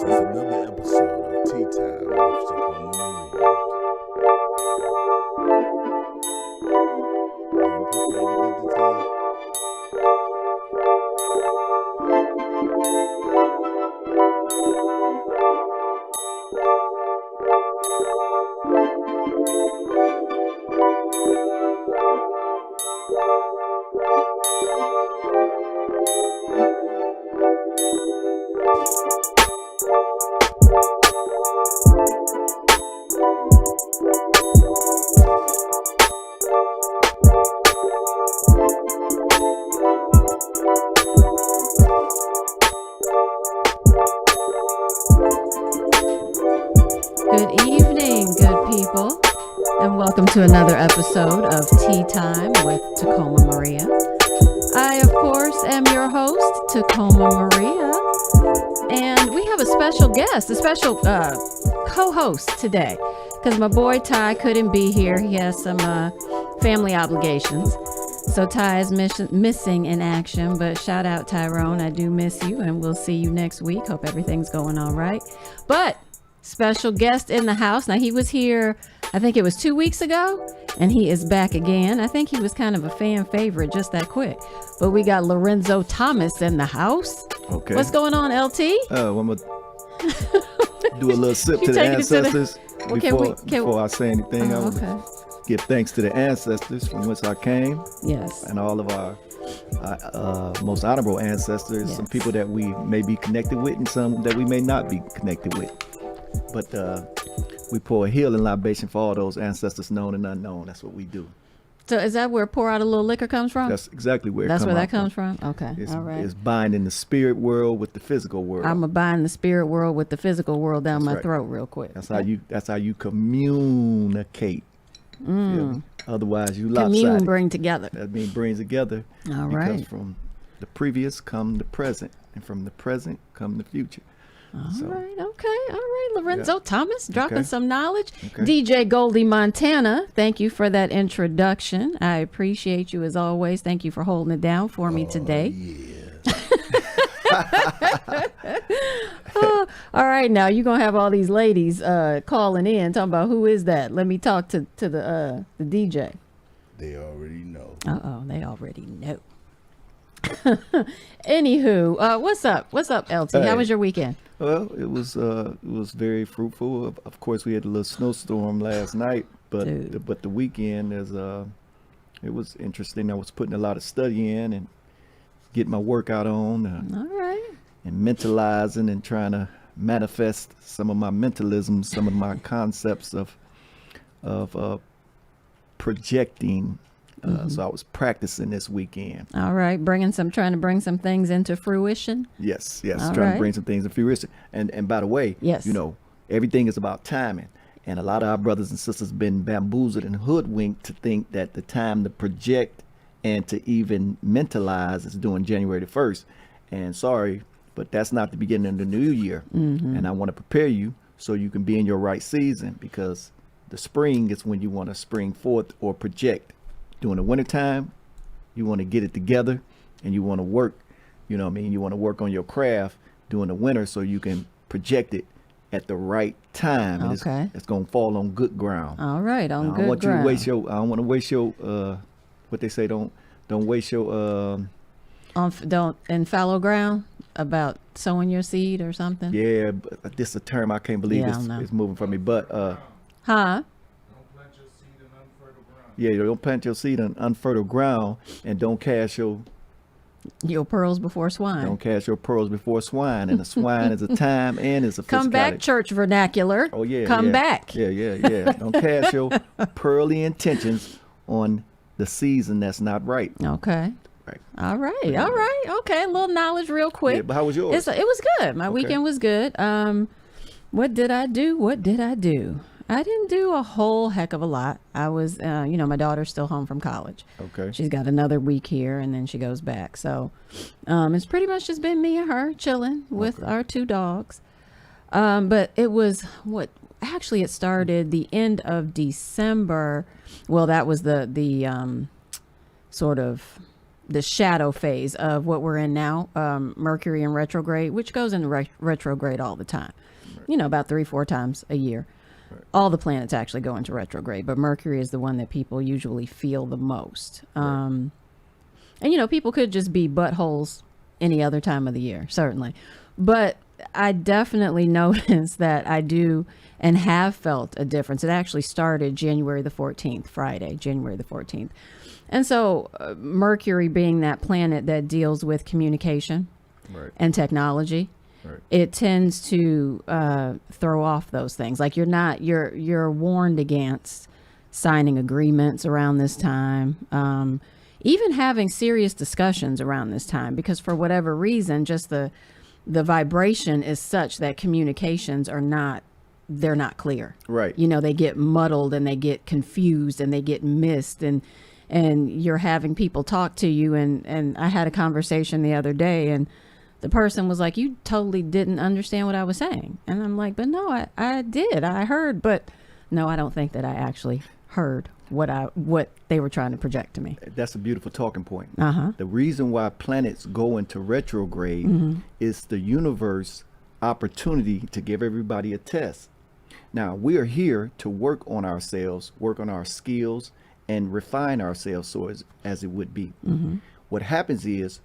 is another episode of Tea Time with Tocombamaria. Are you prepared to get the tea? Good evening, good people, and welcome to another episode of Tea Time with Tocombamaria. I, of course, am your host, Tocombamaria, and we have a special guest, a special co-host today, because my boy Ty couldn't be here. He has some family obligations, so Ty is missing in action, but shout out Tyrone, I do miss you, and we'll see you next week. Hope everything's going all right. But special guest in the house. Now, he was here, I think it was 2 weeks ago, and he is back again. I think he was kind of a fan favorite just that quick. But we got Lorenzo Thomas in the house. Okay. What's going on, LT? I'm going to do a little sip to the ancestors before I say anything. I want to give thanks to the ancestors from which I came. Yes. And all of our most honorable ancestors, Yes. some people that we may be connected with and some that we may not be connected with. But we pour a healing libation for all those ancestors known and unknown. That's what we do. So is that where pour out a little liquor comes from? That's exactly where That's where that comes from? Okay. It's, all right. It's binding the spirit world with the physical world. I'm going to bind the spirit world with the physical world down my throat real quick. That's how you communicate. Otherwise, you lopsided. Commune, bring together. That means bring together. All because right. from the previous come the present, and from the present come the future. All right. Lorenzo Thomas dropping Okay. some knowledge. Okay. DJ Goldie Montana, thank you for that introduction. I appreciate you as always. Thank you for holding it down for me today. Yeah. All right, now you're gonna have all these ladies calling in talking about who is that. Let me talk to the DJ. They already know. They already know. Anywho, what's up? What's up, LT? How Hey. was your weekend? Well, it was very fruitful. Of course, we had a little snowstorm last night, but Dude. the weekend it was interesting. I was putting a lot of study in and getting my workout on. All right. And mentalizing and trying to manifest some of my mentalism, some of my concepts of projecting. So I was practicing this weekend. All right, trying to bring some things into fruition. Yes, All trying right. to bring some things in fruition. And by the way, Yes. everything is about timing. And a lot of our brothers and sisters been bamboozled and hoodwinked to think that the time to project and to even mentalize is doing January the 1st. And sorry, but that's not the beginning of the new year. And I want to prepare you so you can be in your right season, because the spring is when you want to spring forth or project. During the wintertime, you want to get it together and you want to work, you want to work on your craft during the winter so you can project it at the right time. And Okay. it's going to fall on good ground. All right, on I good don't want ground. you to waste your, I don't want to waste your, what they say, don't waste your, Don't in fallow ground about sowing your seed or something. yeah, but this is a term I can't believe Yeah, I don't know. it's moving from me. But, Huh? yeah, don't plant your seed on unfertile ground, and don't cast your Pearls before swine. Don't cast your pearls before swine, and a swine is a time and is a Come back, physicality. church vernacular. Oh yeah, Come yeah. back. Yeah. Don't cast your pearly intentions on the season that's not right. Okay. Right. All right. Okay. A little knowledge real quick. Yeah, but how was yours? It was good. My weekend was good. What did I do? I didn't do a whole heck of a lot. I was, my daughter's still home from college. Okay. She's got another week here and then she goes back. So it's pretty much just been me and her chilling with our two dogs. But it was it started the end of December. Well, that was the sort of the shadow phase of what we're in now, Mercury in retrograde, which goes into retrograde all the time. You know, about 3-4 times a year. All the planets actually go into retrograde, but Mercury is the one that people usually feel the most. And, you know, people could just be buttholes any other time of the year, certainly. But I definitely noticed that I do and have felt a difference. It actually started January the 14th, Friday, January the 14th. And so Mercury being that planet that deals with communication and technology, it tends to throw off those things. Like you're warned against signing agreements around this time, even having serious discussions around this time, because for whatever reason, just the vibration is such that communications they're not clear. Right. You know, they get muddled and they get confused and they get missed, and you're having people talk to you. And I had a conversation the other day, and the person was like, you totally didn't understand what I was saying. And I'm like, but no, I did. I heard, but no, I don't think that I actually heard what they were trying to project to me. That's a beautiful talking point. Uh-huh. The reason why planets go into retrograde is the universe opportunity to give everybody a test. Now, we are here to work on ourselves, work on our skills, and refine ourselves so as it would be. What happens is,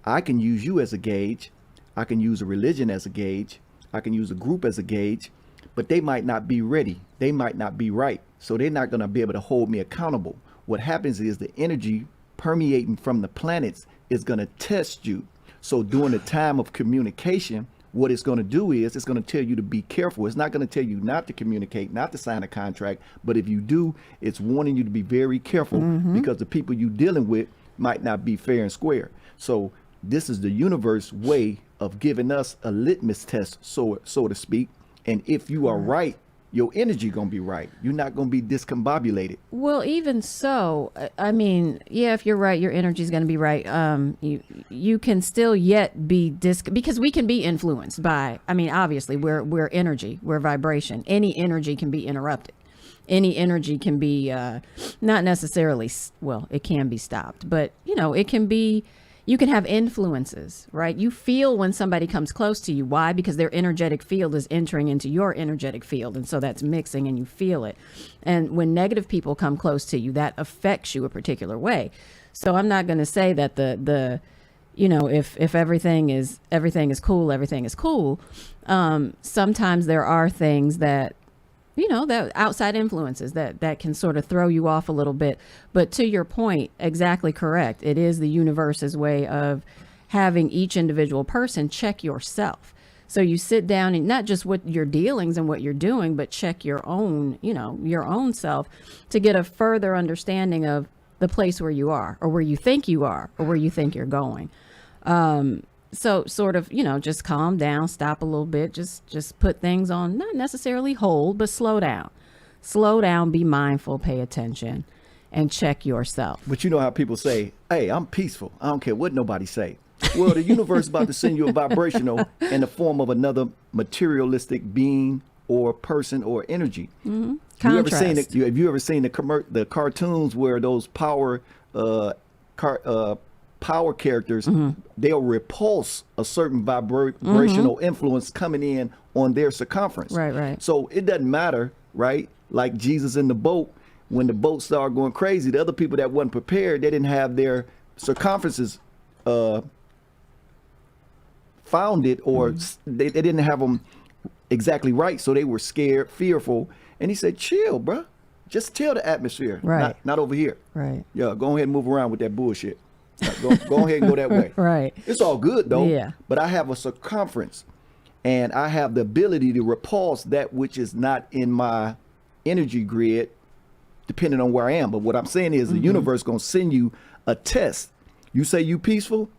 I can use you as a gauge, I can use a religion as a gauge, I can use a group as a gauge, but they might not be ready. They might not be right. So they're not going to be able to hold me accountable. What happens is the energy permeating from the planets is going to test you. So during the time of communication, what it's going to do is it's going to tell you to be careful. It's not going to tell you not to communicate, not to sign a contract. But if you do, it's warning you to be very careful because the people you're dealing with might not be fair and square. So this is the universe way of giving us a litmus test, so to speak. And if you are right, your energy going to be right. You're not going to be discombobulated. Well, even so, I mean, yeah, if you're right, your energy is going to be right. You can still yet be because we can be influenced by, I mean, obviously we're energy, we're vibration. Any energy can be interrupted. Any energy can be not necessarily, well, it can be stopped, but you know, it can be. You can have influences, right? You feel when somebody comes close to you. Why? Because their energetic field is entering into your energetic field. And so that's mixing and you feel it. And when negative people come close to you, that affects you a particular way. So I'm not going to say that the you know, if everything is cool, everything is cool. Sometimes there are things that, you know, that outside influences that can sort of throw you off a little bit. But to your point, exactly correct. It is the universe's way of having each individual person check yourself. So you sit down and not just what your dealings and what you're doing, but check your own, you know, your own self to get a further understanding of the place where you are or where you think you are or where you think you're going. So sort of, you know, just calm down, stop a little bit, just put things on, not necessarily hold, but slow down, be mindful, pay attention and check yourself. But you know how people say, hey, I'm peaceful. I don't care what nobody say. Well, the universe is about to send you a vibrational in the form of another materialistic being or person or energy. Mm-hmm. Have you ever seen the cartoons where those power characters, they'll repulse a certain vibrational influence coming in on their circumference. Right. So it doesn't matter, right? Like Jesus in the boat, when the boat started going crazy, the other people that wasn't prepared, they didn't have their circumferences founded, or they didn't have them exactly right. So they were scared, fearful. And he said, chill, bruh. Just tell the atmosphere. Right. Not over here. Right. Yeah, go ahead and move around with that bullshit. Go ahead and go that way. Right. It's all good though. Yeah. But I have a circumference and I have the ability to repulse that which is not in my energy grid, depending on where I am. But what I'm saying is the universe gonna send you a test. You say you peaceful?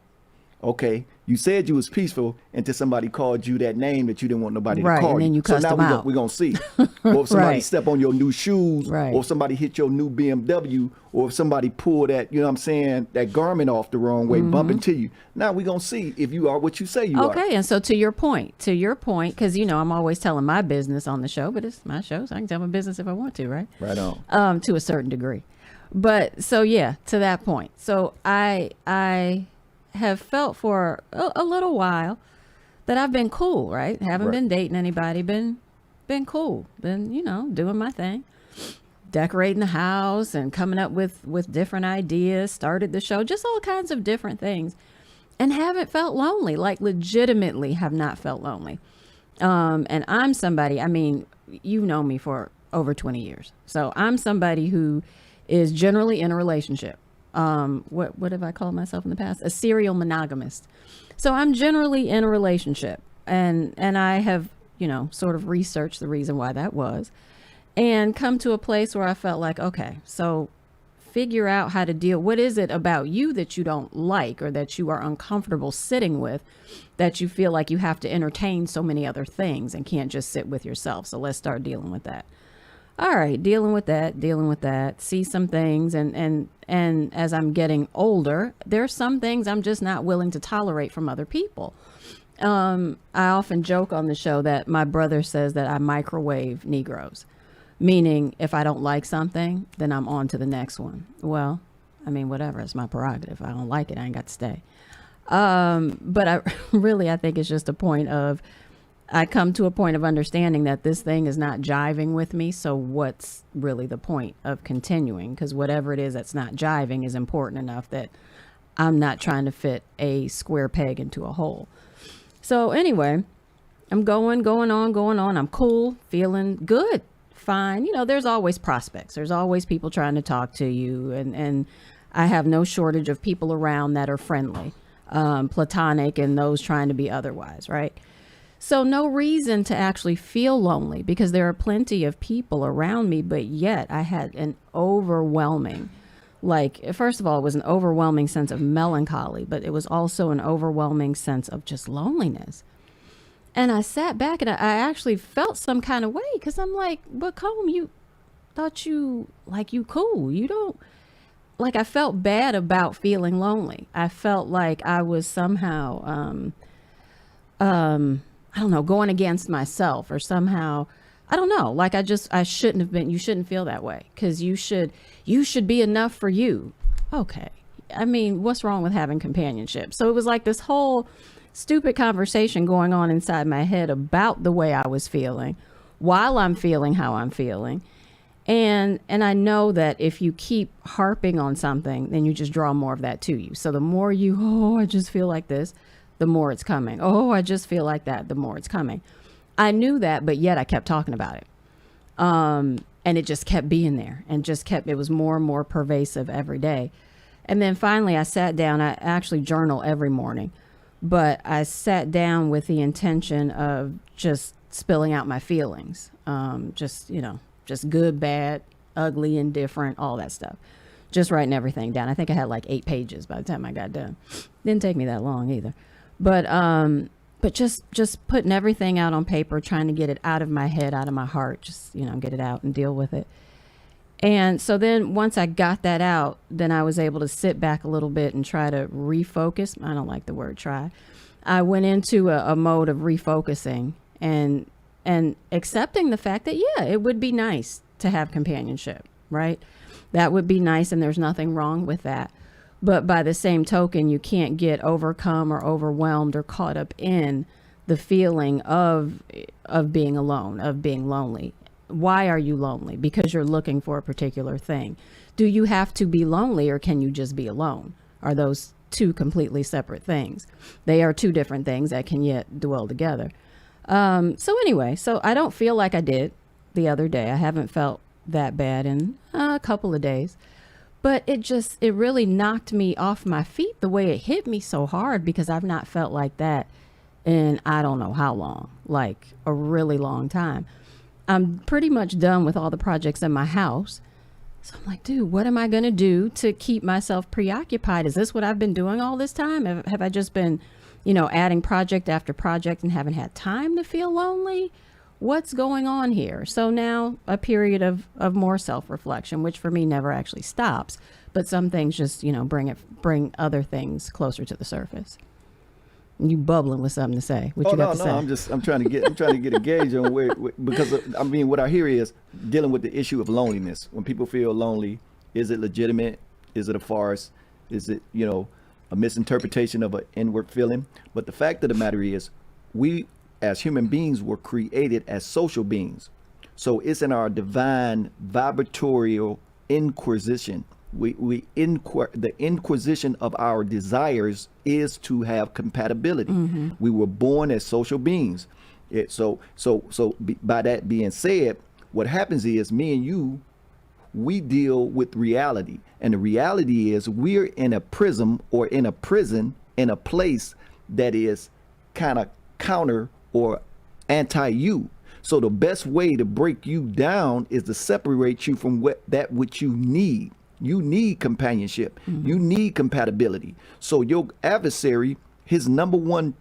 Okay. You said you was peaceful until somebody called you that name that you didn't want nobody to call and then you so cussed now them out. we're going to see. Or if somebody Right. step on your new shoes, Right. or if somebody hit your new BMW, or if somebody pull that, you know what I'm saying, that garment off the wrong way, bump into you. Now we're going to see if you are what you say you are. Okay, and so to your point, because, you know, I'm always telling my business on the show, but it's my show, so I can tell my business if I want to, right? Right on. To a certain degree. But so yeah, to that point. So I have felt for a little while that I've been cool, right? Haven't Right. been dating anybody, been cool, been, doing my thing, decorating the house and coming up with different ideas, started the show, just all kinds of different things, and haven't felt lonely, like legitimately have not felt lonely. And I'm somebody, I mean, you know me for over 20 years. So I'm somebody who is generally in a relationship. What have I called myself in the past? A serial monogamist. So I'm generally in a relationship, and I have, sort of researched the reason why that was, and come to a place where I felt like, okay, so figure out how to deal. What is it about you that you don't like or that you are uncomfortable sitting with, that you feel like you have to entertain so many other things and can't just sit with yourself? So let's start dealing with that. All right, dealing with that, see some things. And as I'm getting older, there's some things I'm just not willing to tolerate from other people. I often joke on the show that my brother says that I microwave Negroes, meaning if I don't like something, then I'm on to the next one. Well, I mean, whatever, it's my prerogative. If I don't like it, I ain't got to stay. But I think it's just a point of, I come to a point of understanding that this thing is not jiving with me. So what's really the point of continuing? Because whatever it is that's not jiving is important enough that I'm not trying to fit a square peg into a hole. So anyway, I'm going on. I'm cool, feeling good, fine. There's always prospects. There's always people trying to talk to you. And I have no shortage of people around that are friendly, platonic, and those trying to be otherwise, right? So no reason to actually feel lonely because there are plenty of people around me, but yet I had an overwhelming, first of all, it was an overwhelming sense of melancholy, but it was also an overwhelming sense of just loneliness. And I sat back and I actually felt some kind of way because I'm like, but Colm, you thought you cool. You don't, I felt bad about feeling lonely. I felt like I was somehow, I don't know, going against myself or somehow, I don't know, I shouldn't have been. You shouldn't feel that way because you should be enough for you. Okay. I mean, what's wrong with having companionship? So it was like this whole stupid conversation going on inside my head about the way I was feeling while I'm feeling how I'm feeling. And I know that if you keep harping on something, then you just draw more of that to you. So the more I just feel like this, the more it's coming. Oh, I just feel like that, the more it's coming. I knew that, but yet I kept talking about it. And it just kept being there and it was more and more pervasive every day. And then finally I sat down. I actually journal every morning, but I sat down with the intention of just spilling out my feelings. Just good, bad, ugly, indifferent, all that stuff. Just writing everything down. I think I had 8 pages by the time I got done. Didn't take me that long either. But just putting everything out on paper, trying to get it out of my head, out of my heart, just, get it out and deal with it. And so then once I got that out, then I was able to sit back a little bit and try to refocus. I don't like the word try. I went into a mode of refocusing and accepting the fact that, yeah, it would be nice to have companionship, right? That would be nice. And there's nothing wrong with that. But by the same token, you can't get overcome or overwhelmed or caught up in the feeling of being alone, of being lonely. Why are you lonely? Because you're looking for a particular thing. Do you have to be lonely or can you just be alone? Are those two completely separate things? They are two different things that can yet dwell together. So anyway, so I don't feel like I did the other day. I haven't felt that bad in a couple of days. But it really knocked me off my feet the way it hit me so hard because I've not felt like that in I don't know how long, like a really long time. I'm pretty much done with all the projects in my house. So I'm like, dude, what am I going to do to keep myself preoccupied? Is this what I've been doing all this time? Have I just been, adding project after project and haven't had time to feel lonely? What's going on here? So now a period of more self-reflection, which for me never actually stops, but some things just, bring other things closer to the surface. You bubbling with something to say. What you got to say? I'm trying to get a gauge on because what I hear is dealing with the issue of loneliness. When people feel lonely, Is it legitimate? Is it a farce? Is it, a misinterpretation of an inward feeling? But the fact of the matter is, we as human beings were created as social beings. So it's in our divine vibratorial inquisition. The inquisition of our desires is to have compatibility. We were born as social beings. By that being said, what happens is me and you, we deal with reality. And the reality is we're in a prism or in a prison in a place that is kind of counter or anti you. So the best way to break you down is to separate you from that which you need. You need companionship. You need compatibility. So your adversary, his number one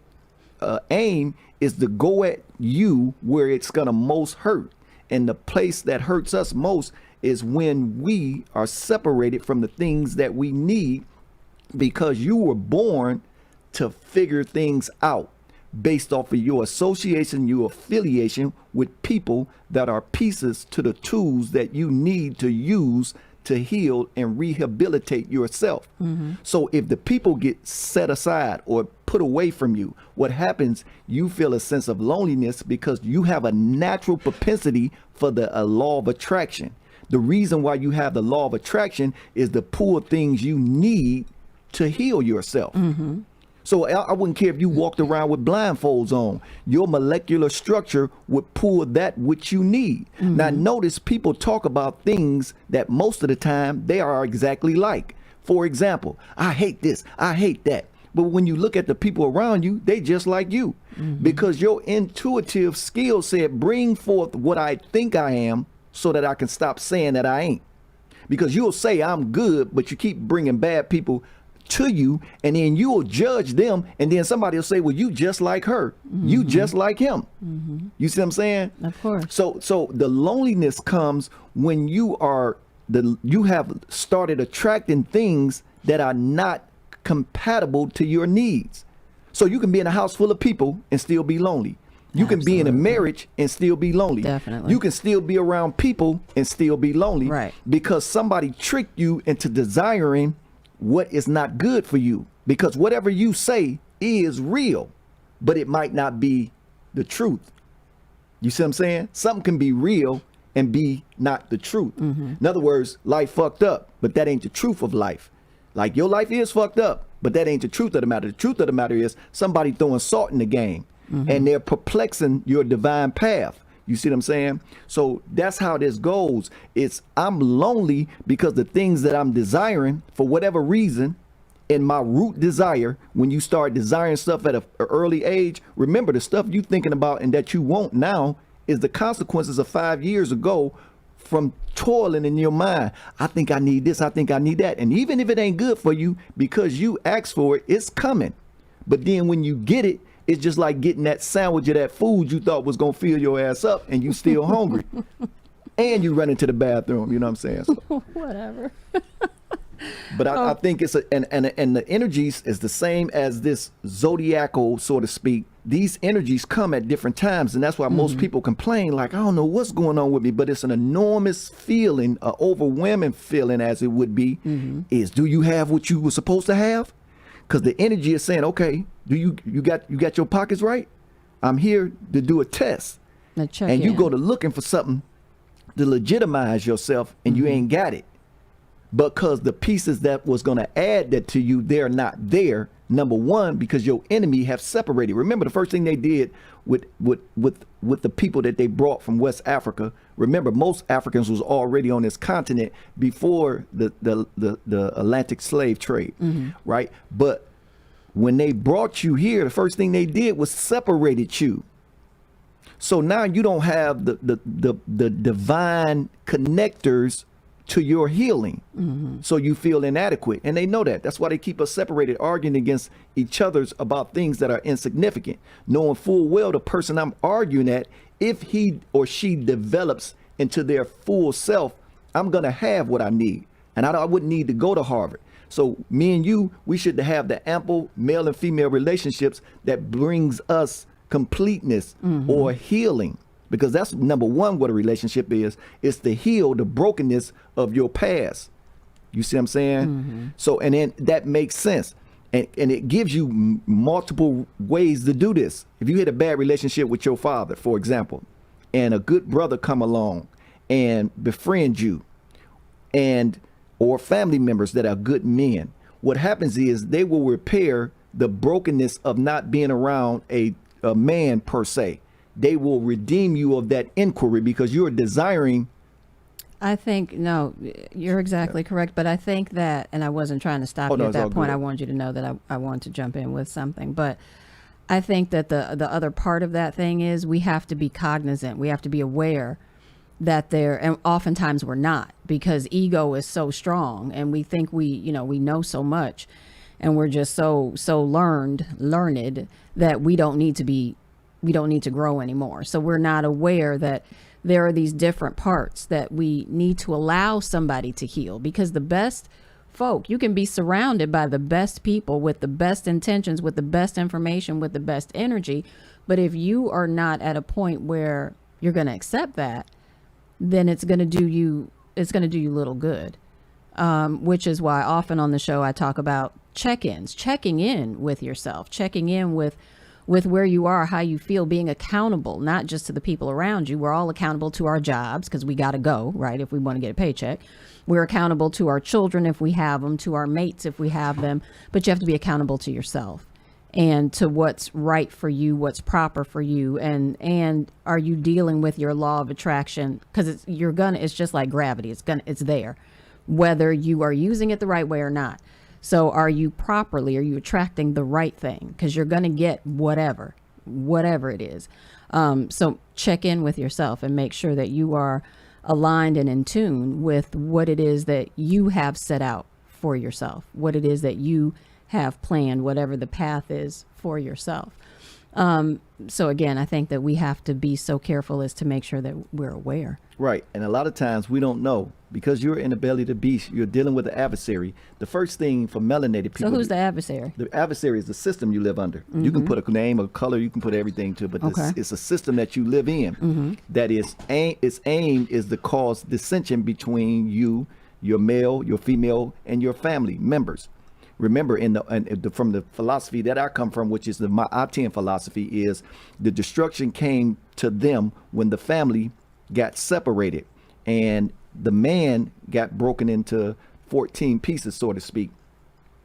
aim is to go at you where it's going to most hurt. And the place that hurts us most is when we are separated from the things that we need, because you were born to figure things out based off of your association, your affiliation with people that are pieces to the tools that you need to use to heal and rehabilitate yourself. So if the people get set aside or put away from you, what happens, you feel a sense of loneliness because you have a natural propensity for the law of attraction. The reason why you have the law of attraction is to pull things you need to heal yourself. So I wouldn't care if you walked around with blindfolds on. Your molecular structure would pull that which you need. Now notice people talk about things that most of the time they are exactly like. For example, I hate this, I hate that. But when you look at the people around you, they just like you. Because your intuitive skill set bring forth what I think I am so that I can stop saying that I ain't. Because you'll say I'm good, but you keep bringing bad people to you, and then you'll judge them, and then somebody will say, well, you just like her, you just like him. You see what I'm saying? Of course. So the loneliness comes when you have started attracting things that are not compatible to your needs. So you can be in a house full of people and still be lonely. You can be in a marriage and still be lonely. Definitely. You can still be around people and still be lonely. Right. Because somebody tricked you into desiring what is not good for you. Because whatever you say is real, but it might not be the truth. You see what I'm saying? Something can be real and be not the truth. In other words, life fucked up, but that ain't the truth of life. Like your life is fucked up, but that ain't the truth of the matter. The truth of the matter is somebody throwing salt in the game and they're perplexing your divine path. You see what I'm saying? So that's how this goes. I'm lonely because the things that I'm desiring for whatever reason, in my root desire, when you start desiring stuff at an early age, remember the stuff you thinking about and that you want now is the consequences of 5 years ago from toiling in your mind. I think I need this, I think I need that. And even if it ain't good for you, because you asked for it, it's coming. But then when you get it, it's just like getting that sandwich of that food you thought was going to fill your ass up and you still hungry. And you run into the bathroom, you know what I'm saying? So, Whatever. but I think it's and the energies is the same as this zodiacal, so to speak. These energies come at different times, and that's why most people complain, like, I don't know what's going on with me, but it's an enormous feeling, an overwhelming feeling, as it would be, is do you have what you were supposed to have? Because the energy is saying, okay, do you got your pockets right? I'm here to do a test. And you go to looking for something to legitimize yourself, and you ain't got it. Because the pieces that was going to add that to you, they're not there. Number one, because your enemy have separated. Remember the first thing they did with the people that they brought from West Africa. Remember, most Africans was already on this continent before the Atlantic slave trade, right? But when they brought you here, the first thing they did was separated you. So now you don't have the divine connectors to your healing. So you feel inadequate, and they know that. That's why they keep us separated, arguing against each other's about things that are insignificant, knowing full well the person I'm arguing at, if he or she develops into their full self, I'm gonna have what I need, and I wouldn't need to go to Harvard. So me and you, we should have the ample male and female relationships that brings us completeness or healing. Because that's number one, what a relationship is to heal the brokenness of your past. You see what I'm saying? So, and then that makes sense. And it gives you multiple ways to do this. If you had a bad relationship with your father, for example, and a good brother come along and befriend you, and or family members that are good men, what happens is they will repair the brokenness of not being around a man per se. They will redeem you of that inquiry because you're desiring. I think, no, you're exactly correct. But I think that, and I wasn't trying to stop you at that point. I wanted you to know that I wanted to jump in with something. But I think that the other part of that thing is we have to be cognizant. We have to be aware that there, and oftentimes we're not, because ego is so strong and we think we know so much, and we're just so learned that we don't need to grow anymore. So we're not aware that there are these different parts that we need to allow somebody to heal, because the best folk, you can be surrounded by the best people with the best intentions, with the best information, with the best energy. But if you are not at a point where you're going to accept that, then it's going to do you little good. Which is why often on the show I talk about check-ins, checking in with yourself, checking in with where you are, how you feel, being accountable, not just to the people around you. We're all accountable to our jobs because we got to go, right? If we want to get a paycheck, we're accountable to our children if we have them, to our mates if we have them, but you have to be accountable to yourself and to what's right for you, what's proper for you. And are you dealing with your law of attraction? Because it's just like gravity. It's there, whether you are using it the right way or not. So are you attracting the right thing? Because you're going to get whatever it is. So check in with yourself and make sure that you are aligned and in tune with what it is that you have set out for yourself, what it is that you have planned, whatever the path is for yourself. So again, I think that we have to be so careful as to make sure that we're aware. Right. And a lot of times we don't know, because you're in the belly of the beast, you're dealing with the adversary. The first thing for melanated people. So who's the adversary? The adversary is the system you live under. You can put a name, a color, you can put everything to it, but it's a system that you live in that is its aim is to cause dissension between you, your male, your female, and your family members. Remember, from the philosophy that I come from, which is the Ma'atian philosophy, is the destruction came to them when the family got separated and the man got broken into 14 pieces, so to speak,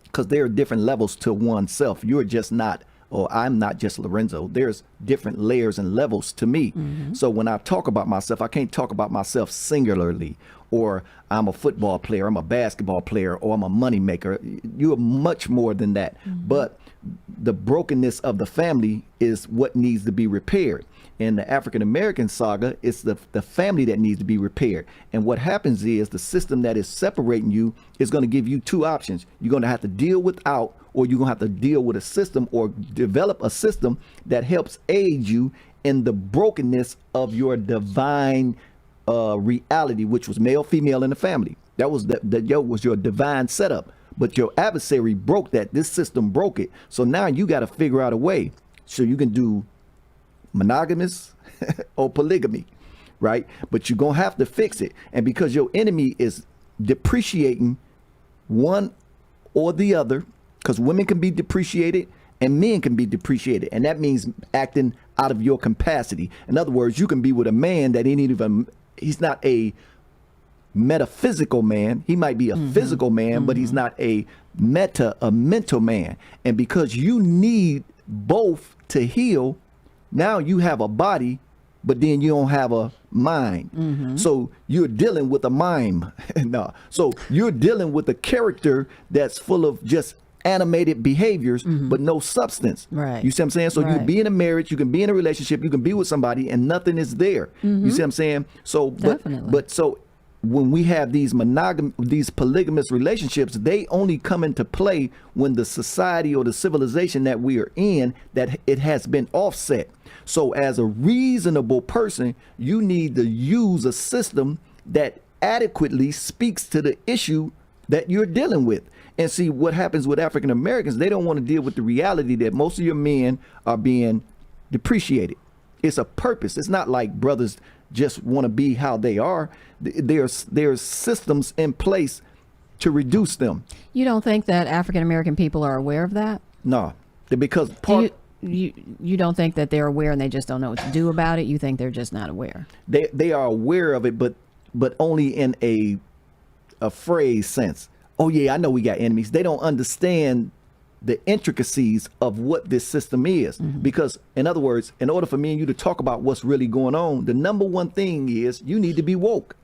because there are different levels to oneself. You're just not, or I'm not just Lorenzo. There's different layers and levels to me. So when I talk about myself, I can't talk about myself singularly, or I'm a football player, I'm a basketball player, or I'm a money maker. You're much more than that. But the brokenness of the family is what needs to be repaired. In the African American saga, it's the family that needs to be repaired. And what happens is the system that is separating you is going to give you two options. You're going to have to deal without, or you're going to have to deal with a system or develop a system that helps aid you in the brokenness of your divine reality, which was male, female, and the family. That was was your divine setup. But your adversary broke that. This system broke it. So now you got to figure out a way so you can do monogamous or polygamy, right? But you're going to have to fix it. And because your enemy is depreciating one or the other, because women can be depreciated and men can be depreciated. And that means acting out of your capacity. In other words, you can be with a man that ain't even, he's not a metaphysical man. He might be a physical man, but he's not a mental man. And because you need both to heal, now you have a body, but then you don't have a mind. So you're dealing with a mime. No. So you're dealing with a character that's full of just animated behaviors, but no substance. Right. You see what I'm saying? So you can be in a marriage, you can be in a relationship, you can be with somebody, and nothing is there. You see what I'm saying? So, but so when we have these polygamous relationships, they only come into play when the society or the civilization that we are in, that it has been offset. So as a reasonable person, you need to use a system that adequately speaks to the issue that you're dealing with. And see what happens with African Americans, they don't want to deal with the reality that most of your men are being depreciated. It's a purpose. It's not like brothers just want to be how they are. There's systems in place to reduce them. You don't think that African American people are aware of that? No, because You don't think that they're aware and they just don't know what to do about it? You think they're just not aware? they are aware of it, but only in a phrase sense. Oh yeah, I know we got enemies. They don't understand the intricacies of what this system is. Because, in other words, in order for me and you to talk about what's really going on, the number one thing is you need to be woke.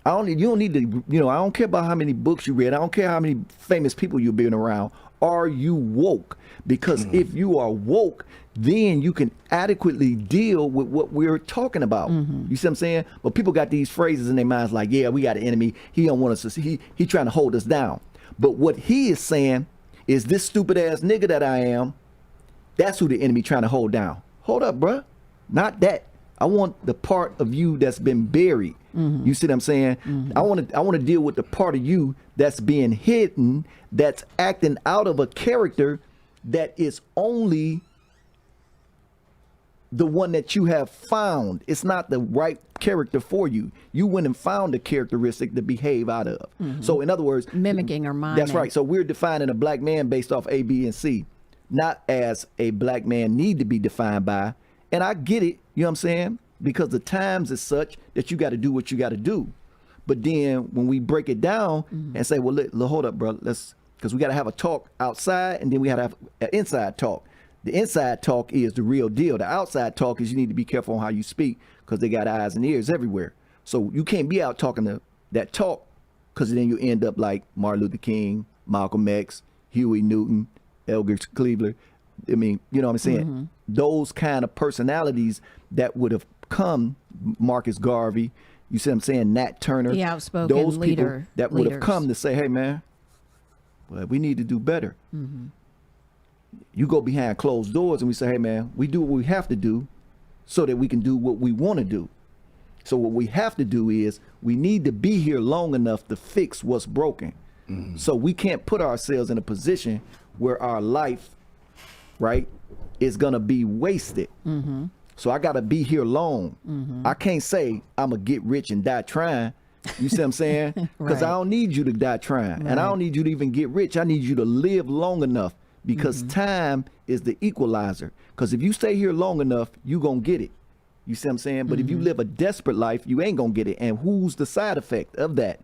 You don't need to, I don't care about how many books you read. I don't care how many famous people you've been around. Are you woke? Because if you are woke, then you can adequately deal with what we're talking about. You see what I'm saying? But people got these phrases in their minds like, yeah, we got an enemy. He don't want us to see. He trying to hold us down. But what he is saying is, this stupid ass nigga that I am, that's who the enemy trying to hold down. Hold up, bruh. Not that. I want the part of you that's been buried. You see what I'm saying? I want to deal with the part of you that's being hidden, that's acting out of a character that is only the one that you have found. It's not the right character for you. You went and found a characteristic to behave out of. So in other words, Mimicking or miming. that's right. So we're defining a black man based off A, B, and C, not as a black man need to be defined by. And I get it, you know what I'm saying? Because the times is such that you got to do what you got to do. But then when we break it down and say, well, hold up, bro, because we got to have a talk outside, and then we got to have an inside talk. The inside talk is the real deal. The outside talk is you need to be careful on how you speak, because they got eyes and ears everywhere. So you can't be out talking that talk, because then you end up like Martin Luther King, Malcolm X, Huey Newton, Edgar Cleaver. I mean, you know what I'm saying? Those kind of personalities that would have come, Marcus Garvey, you see what I'm saying, Nat Turner, The outspoken those leader, people that would have leaders. come to say, hey man, well, we need to do better. You go behind closed doors and we say, hey man, we do what we have to do so that we can do what we want to do. So what we have to do is we need to be here long enough to fix what's broken. So we can't put ourselves in a position where our life, right, is gonna be wasted. So I gotta be here long. I can't say I'm gonna get rich and die trying. You see what I'm saying? Because Right. I don't need you to die trying, and I don't need you to even get rich. I need you to live long enough, because time is the equalizer. Because if you stay here long enough, you gonna get it. You see what I'm saying? But if you live a desperate life, you ain't gonna get it. And who's the side effect of that?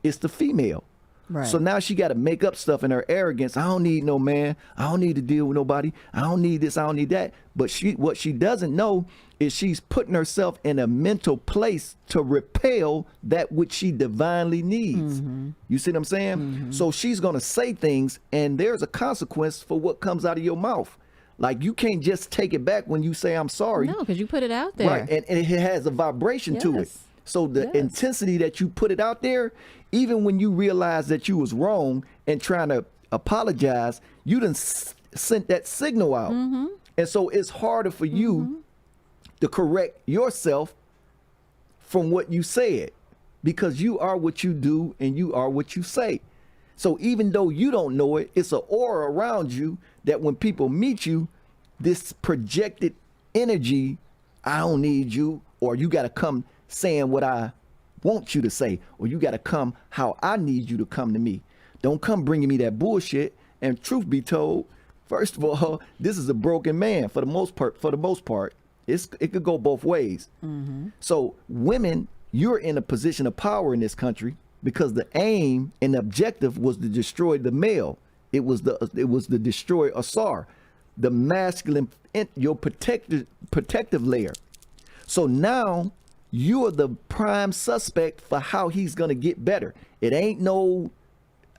It's the female. Right. So now she got to make up stuff in her arrogance. I don't need no man. I don't need to deal with nobody. I don't need this. I don't need that. But what she doesn't know is she's putting herself in a mental place to repel that which she divinely needs. You see what I'm saying? So she's going to say things, and there's a consequence for what comes out of your mouth. Like, you can't just take it back when you say I'm sorry. No, because you put it out there. Right, and it has a vibration to it. Yes. So the Yes. intensity that you put it out there, even when you realize that you was wrong and trying to apologize, you done sent that signal out. And so it's harder for you to correct yourself from what you said, because you are what you do and you are what you say. So even though you don't know it, it's an aura around you that when people meet you, this projected energy, I don't need you, or you got to come saying what I want you to say, or you got to come how I need you to come to me. Don't come bringing me that bullshit. And truth be told, first of all, this is a broken man for the most part. It could go both ways. So women, you're in a position of power in this country because the aim and the objective was to destroy the male. It was to destroy Asar, the masculine, your protective layer. So now you are the prime suspect for how he's gonna get better. It ain't no,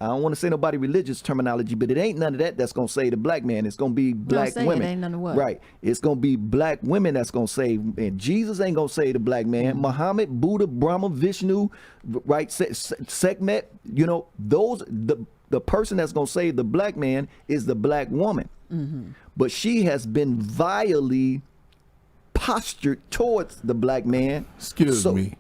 I don't want to say nobody religious terminology, but it ain't none of that that's gonna save the black man. It's gonna be black women. It ain't none of what? Right. It's gonna be black women that's gonna save. And Jesus ain't gonna save the black man. Muhammad, Buddha, Brahma, Vishnu, right? Sekhmet. You know, the person that's gonna save the black man is the black woman. But she has been vilely postured towards the black man. Excuse me.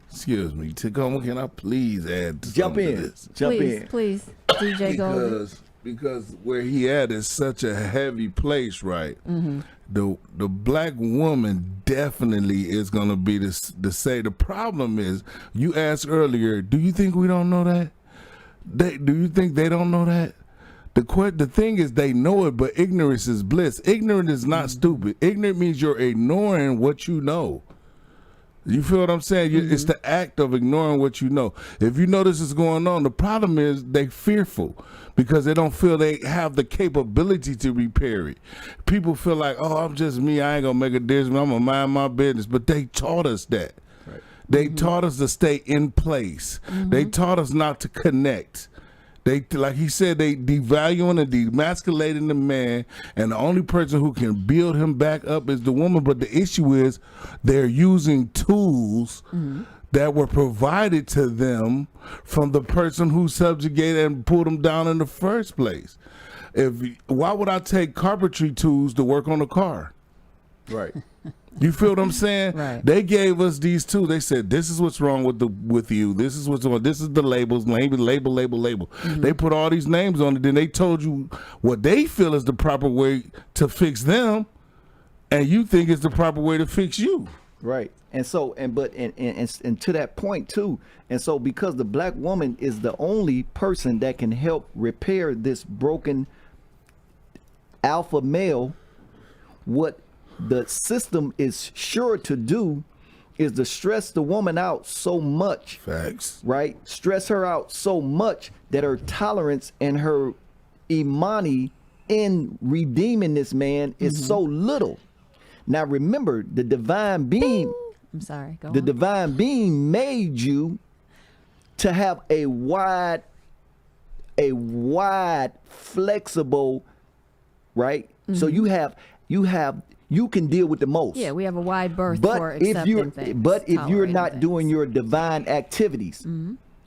Tacoma, can I please add to Jump something in. to this? Jump Please, in. please, DJ Goldie. Because where he at is such a heavy place, right? The black woman definitely is gonna be to say. The problem is, you asked earlier, do you think we don't know that? Do you think they don't know that? The thing is, they know it, but ignorance is bliss. Ignorant is not stupid. Ignorant means you're ignoring what you know. You feel what I'm saying? It's the act of ignoring what you know. If you know this is going on, the problem is they fearful because they don't feel they have the capability to repair it. People feel like, oh, I'm just me. I ain't going to make a difference. I'm going to mind my business. But they taught us that. Right. They taught us to stay in place. They taught us not to connect. They, like he said, they devaluing and demasculating the man, and the only person who can build him back up is the woman. But the issue is they're using tools that were provided to them from the person who subjugated and pulled them down in the first place. Why would I take carpentry tools to work on a car? Right. You feel what I'm saying? Right. They gave us these tools. They said, this is what's wrong with you. This is what's wrong. This is the labels. Label. They put all these names on it. Then they told you what they feel is the proper way to fix them, and you think it's the proper way to fix you. Right. And so, and to that point too. And so, because the black woman is the only person that can help repair this broken alpha male, what the system is sure to do is to stress the woman out so much. Facts. Right? Stress her out so much that her tolerance and her imani in redeeming this man is so little. Now remember, the divine being, I'm sorry, go the on. divine being made you to have a wide, flexible, right? So you can deal with the most. Yeah, we have a wide berth for accepting things. But if you're not things. doing your divine activities,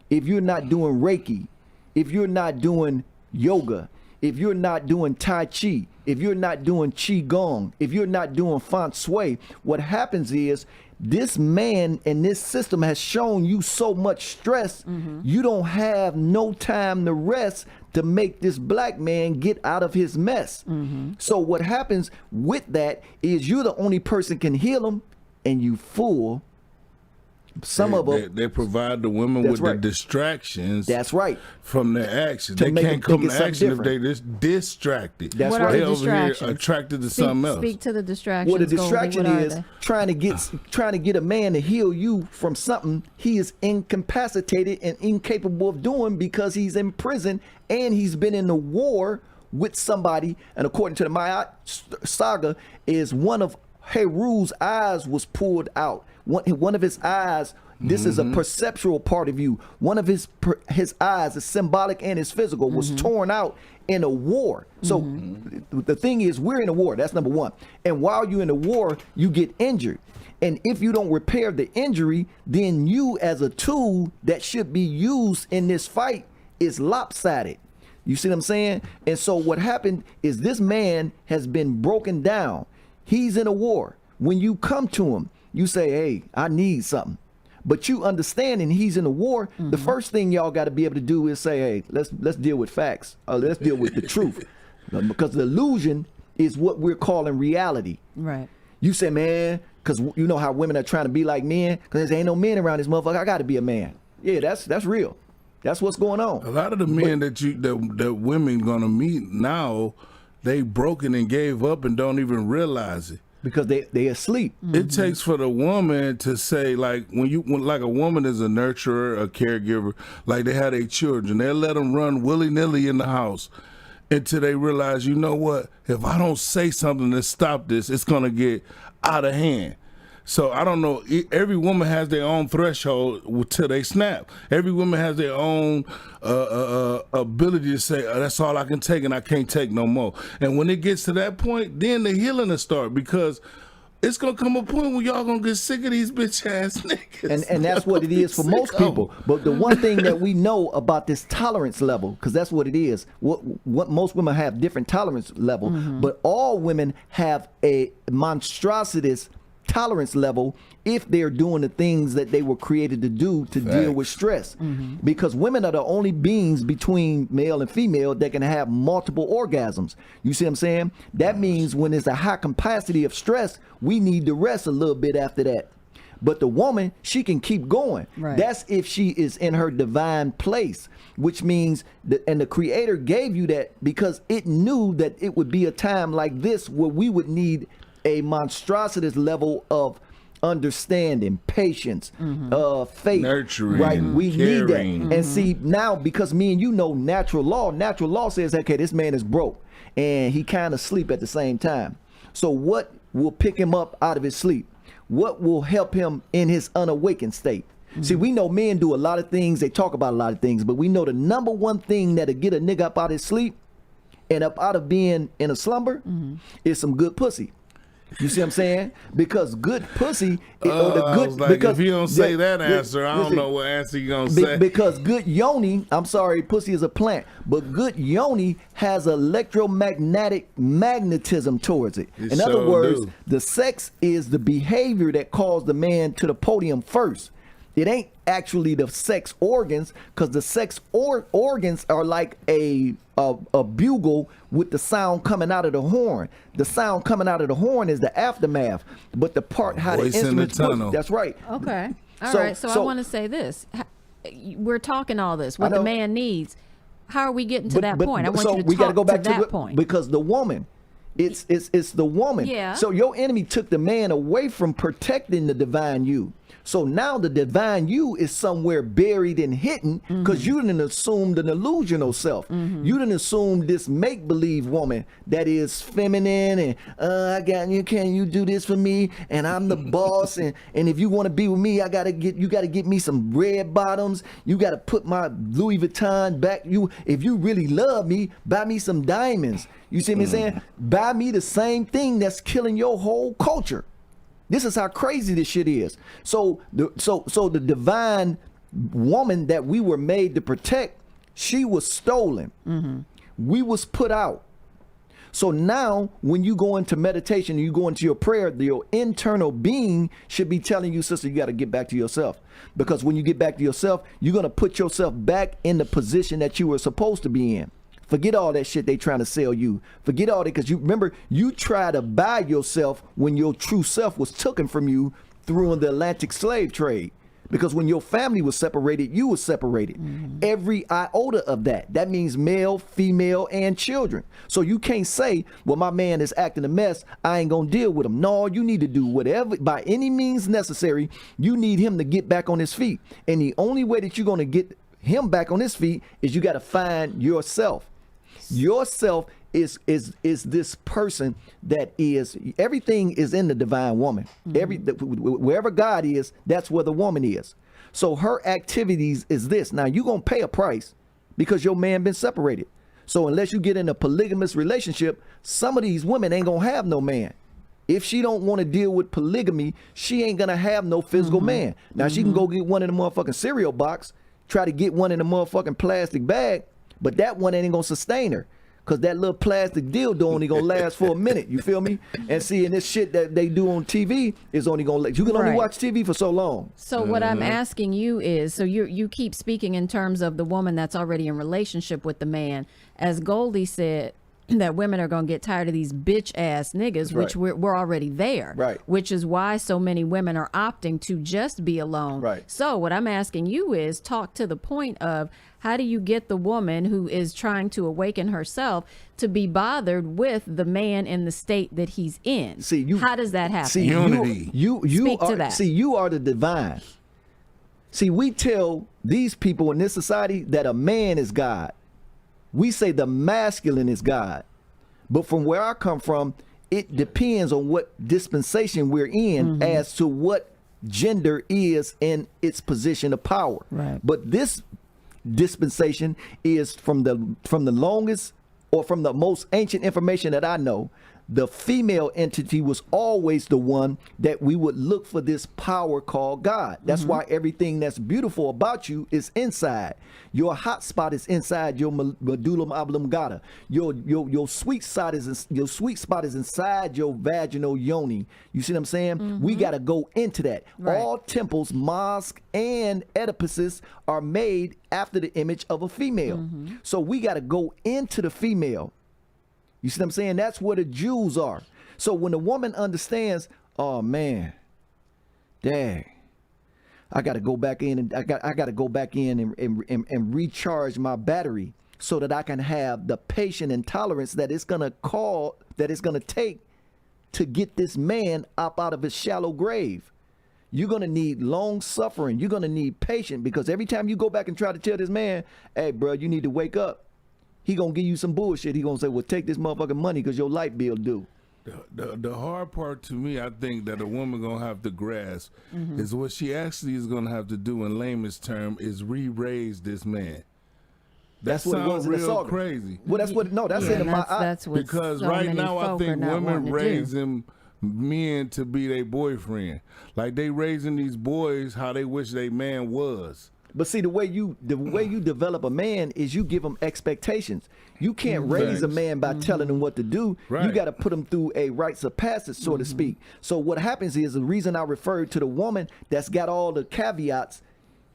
if you're not doing Reiki, if you're not doing yoga, if you're not doing Tai Chi, if you're not doing Qigong, if you're not doing Feng Shui, what happens is this man and this system has shown you so much stress, you don't have no time to rest to make this black man get out of his mess. So what happens with that is you're the only person can heal him, and you fool some of them. They provide the women with the distractions. That's right. From their actions. To They make can't them come think to it's action if something they just distracted. That's What right. are They the over here distractions? attracted to something else. Speak to the distractions. Well, the Goldie. distraction What are is they? trying to get a man to heal you from something he is incapacitated and incapable of doing because he's in prison and he's been in a war with somebody. And according to the Maya saga, is one of Heru's eyes was pulled out. One of his eyes. This is a perceptual part of you. One of his eyes, is symbolic and his physical, was torn out in a war. So the thing is, we're in a war. That's number one. And while you're in a war, you get injured. And if you don't repair the injury, then you as a tool that should be used in this fight is lopsided. You see what I'm saying? And so what happened is this man has been broken down. He's in a war. When you come to him, you say, hey, I need something. But you understanding he's in a war, the first thing y'all got to be able to do is say, hey, let's deal with facts. Let's deal with the truth. Because the illusion is what we're calling reality. Right. You say, man, because you know how women are trying to be like men, because there ain't no men around this motherfucker. I got to be a man. Yeah, that's real. That's what's going on. A lot of the men that women gonna meet now, they broken and gave up and don't even realize it. Because they asleep. It takes for the woman to say, like, when like a woman is a nurturer, a caregiver, like they have their children, they'll let them run willy-nilly in the house until they realize, you know what, if I don't say something to stop this, it's going to get out of hand. So I don't know. Every woman has their own threshold till they snap. Every woman has their own ability to say, that's all I can take and I can't take no more. And when it gets to that point, then the healing will start, because it's going to come a point where y'all going to get sick of these bitch ass niggas. And that's what it is for most people. But the one thing that we know about this tolerance level, because that's what it is, what most women have different tolerance level, but all women have a monstrosities tolerance level if they're doing the things that they were created to do to deal with stress. Because women are the only beings between male and female that can have multiple orgasms. You see what I'm saying? That means when there's a high capacity of stress, we need to rest a little bit after that. But the woman, she can keep going. Right. That's if she is in her divine place, which means that, and the Creator gave you that because it knew that it would be a time like this where we would need a monstrosities level of understanding, patience, faith, nurturing, right? We need that. caring. And see, now because me and you know natural law says, okay, this man is broke and he kind of sleep at the same time. So what will pick him up out of his sleep? What will help him in his unawakened state? See, we know men do a lot of things. They talk about a lot of things, but we know the number one thing that'll get a nigga up out of his sleep and up out of being in a slumber is some good pussy. You see what I'm saying? Because good pussy, or the I good, was like, because if you don't say that yeah, answer, I don't listen, know what answer you're going to say. because good yoni, I'm sorry, pussy is a plant, but good yoni has electromagnetic magnetism towards it. It In other sure words, do. the sex is the behavior that calls the man to the podium first. It ain't actually the sex organs, because the sex organs are like a bugle with the sound coming out of the horn. The sound coming out of the horn is the aftermath, but the part how Voice the in the instruments work, tunnel. that's right. Okay. All So- right. So I so- want to say this. We're talking all this, what I the know. man needs. How are we getting to that point? I want so you to we talk gotta go back to that the, point. because the woman, it's the woman. Yeah. So your enemy took the man away from protecting the divine you. So now the divine you is somewhere buried and hidden because you didn't assume an illusional self. You didn't assume this make-believe woman that is feminine and I got you, can you do this for me? And I'm the boss and if you want to be with me, you gotta get me some red bottoms. You gotta put my Louis Vuitton back. If you really love me, buy me some diamonds. You see me saying? Buy me the same thing that's killing your whole culture. This is how crazy this shit is. So the divine woman that we were made to protect, she was stolen. We was put out. So now when you go into meditation, you go into your prayer, your internal being should be telling you, sister, you got to get back to yourself. Because when you get back to yourself, you're going to put yourself back in the position that you were supposed to be in. Forget all that shit they trying to sell you. Forget all that, because you remember, you try to buy yourself when your true self was taken from you through the Atlantic slave trade. Because when your family was separated, you was separated. Every iota of that. That means male, female, and children. So you can't say, well, my man is acting a mess, I ain't gonna deal with him. No, you need to do whatever, by any means necessary, you need him to get back on his feet. And the only way that you're gonna get him back on his feet is you gotta find yourself. Yourself is this person that is, everything is in the divine woman. Wherever God is, that's where the woman is. So her activities is this. Now you're gonna pay a price because your man been separated. So unless you get in a polygamous relationship, some of these women ain't gonna have no man. If she don't want to deal with polygamy, she ain't gonna have no physical man. Now she can go get one in the motherfucking cereal box, try to get one in the motherfucking plastic bag, but that one ain't gonna sustain her. Cause that little plastic dildo only gonna last for a minute. You feel me? And seeing this shit that they do on TV is only gonna you can only Right. watch TV for so long. So what I'm asking you is, so you keep speaking in terms of the woman that's already in relationship with the man. As Goldie said, that women are going to get tired of these bitch ass niggas, which we're already there. Right. Which is why so many women are opting to just be alone. Right. So what I'm asking you is, talk to the point of, how do you get the woman who is trying to awaken herself to be bothered with the man in the state that he's in? See, you, how does that happen? See, Unity. You Speak are, to that. See, you are the divine. See, we tell these people in this society that a man is God. We say the masculine is God. But from where I come from, it depends on what dispensation we're in as to what gender is in its position of power. Right. But this dispensation is from the longest, or from the most ancient information that I know, the female entity was always the one that we would look for this power called God. That's why everything that's beautiful about you is inside. Your hot spot is inside your medulla oblongata. Your sweet spot is inside your vaginal yoni. You see what I'm saying? We got to go into that. Right. All temples, mosques, and edifices are made after the image of a female. So we got to go into the female. You see what I'm saying? That's where the Jews are. So when a woman understands, oh man, dang, I got to go back in and I got to go back in and recharge my battery so that I can have the patience and tolerance that it's going to take to get this man up out of his shallow grave. You're going to need long suffering. You're going to need patience, because every time you go back and try to tell this man, hey, bro, you need to wake up, he going to give you some bullshit. He going to say, well, take this motherfucking money because your light bill due. The hard part to me, I think, that a woman going to have to grasp is what she actually is going to have to do in layman's term is re-raise this man. That's what it was in the real Psalm. Crazy. Well, that's what, no, that's in my, that's what Because so right many now I folk are think not women wanting to do. raising men to be their boyfriend. Like they raising these boys how they wish their man was. but see, the way you develop a man is you give him expectations. You can't raise a man by telling him what to do. Right. You got to put him through a rites of passage, so to speak. So what happens is, the reason I referred to the woman that's got all the caveats,